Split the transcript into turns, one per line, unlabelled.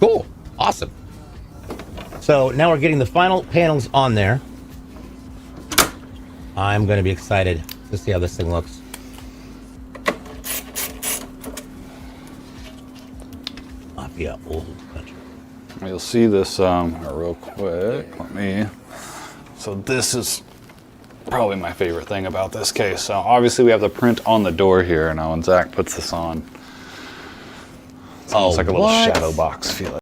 Cool. Awesome. So now we're getting the final panels on there. I'm going to be excited to see how this thing looks. Mafia old country.
You'll see this real quick. So this is probably my favorite thing about this case. So obviously we have the print on the door here. Now when Zach puts this on, it's almost like a little shadow box feel.